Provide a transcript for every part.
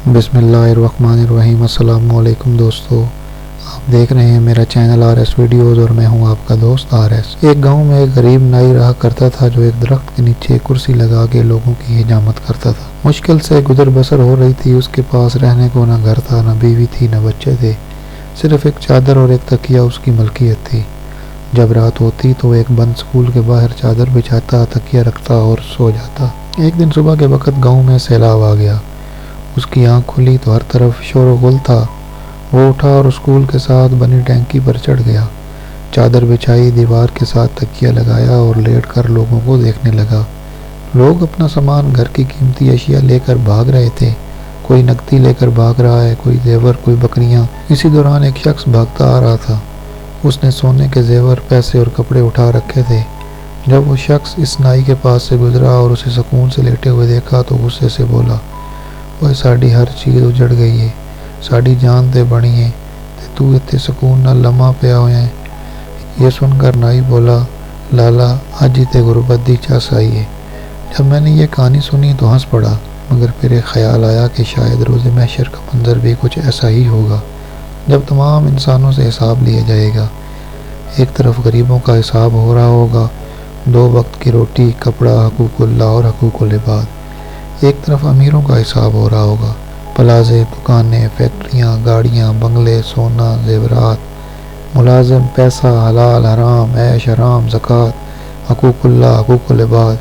بسم اللہ الرحمن الرحیم۔ السلام علیکم دوستو، آپ دیکھ رہے ہیں میرا چینل آر ایس ویڈیوز اور میں ہوں آپ کا دوست آر ایس۔ ایک گاؤں میں ایک غریب نائی رہا کرتا تھا جو ایک درخت کے نیچے کرسی لگا کے لوگوں کی حجامت کرتا تھا۔ مشکل سے گزر بسر ہو رہی تھی، اس کے پاس رہنے کو نہ گھر تھا، نہ بیوی تھی، نہ بچے تھے، صرف ایک چادر اور ایک تکیہ اس کی ملکیت تھی۔ جب رات ہوتی تو ایک بند سکول کے باہر چادر بچھاتا، تکیہ رکھتا اور سو جاتا۔ ایک دن صبح کے وقت گاؤں میں سیلاب آ گیا۔ اس کی آنکھ کھلی تو ہر طرف شور و غل تھا۔ وہ اٹھا اور اسکول کے ساتھ بنی ٹینکی پر چڑھ گیا، چادر بچھائی، دیوار کے ساتھ تکیہ لگایا اور لیٹ کر لوگوں کو دیکھنے لگا۔ لوگ اپنا سامان، گھر کی قیمتی اشیاء لے کر بھاگ رہے تھے، کوئی نقدی لے کر بھاگ رہا ہے، کوئی زیور، کوئی بکریاں۔ اسی دوران ایک شخص بھاگتا آ رہا تھا۔ اس نے سونے کے زیور، پیسے اور کپڑے اٹھا رکھے تھے۔ جب وہ شخص اس نائی کے پاس سے گزرا اور اسے سکون سے لیٹے ہوئے دیکھا تو غصے سے بولا، اوئے ساڈی ہر چیز اجڑ گئی ہے، ساڈی جان تے بڑی ہے تے تو اتنے سکون نال لمحہ پیا ہویا ہے۔ یہ سن کر نائی بولا، لالا اج ہی تے غربت دی چس آئی ہے۔ جب میں نے یہ کہانی سنی تو ہنس پڑا، مگر پھر ایک خیال آیا کہ شاید روز محشر کا منظر بھی کچھ ایسا ہی ہوگا، جب تمام انسانوں سے حساب لیا جائے گا۔ ایک طرف غریبوں کا حساب ہو رہا ہوگا، 2 وقت کی روٹی، کپڑا، حقوق اللہ اور حقوق العباد۔ ایک طرف امیروں کا حساب ہو رہا ہوگا، پلازے، دکانیں، فیکٹریاں، گاڑیاں، بنگلے، سونا، زیورات، ملازم، پیسہ، حلال، حرام، عیش، حرام، زکوٰۃ، حقوق اللہ، حقوق العباد۔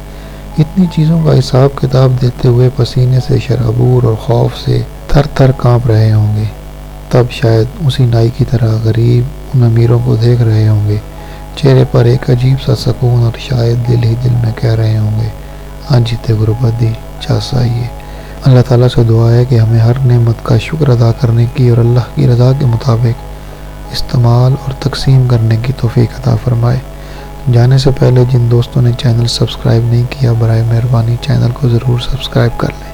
اتنی چیزوں کا حساب کتاب دیتے ہوئے پسینے سے شرابور اور خوف سے تھر تھر کانپ رہے ہوں گے۔ تب شاید اسی نائی کی طرح غریب ان امیروں کو دیکھ رہے ہوں گے، چہرے پر ایک عجیب سا سکون، اور شاید دل ہی دل میں کہہ رہے ہوں گے، آج تے غربت دی چس آئی ہے۔ اللہ تعالیٰ سے دعا ہے کہ ہمیں ہر نعمت کا شکر ادا کرنے کی اور اللہ کی رضا کے مطابق استعمال اور تقسیم کرنے کی توفیق عطا فرمائے۔ جانے سے پہلے جن دوستوں نے چینل سبسکرائب نہیں کیا، برائے مہربانی چینل کو ضرور سبسکرائب کر لیں۔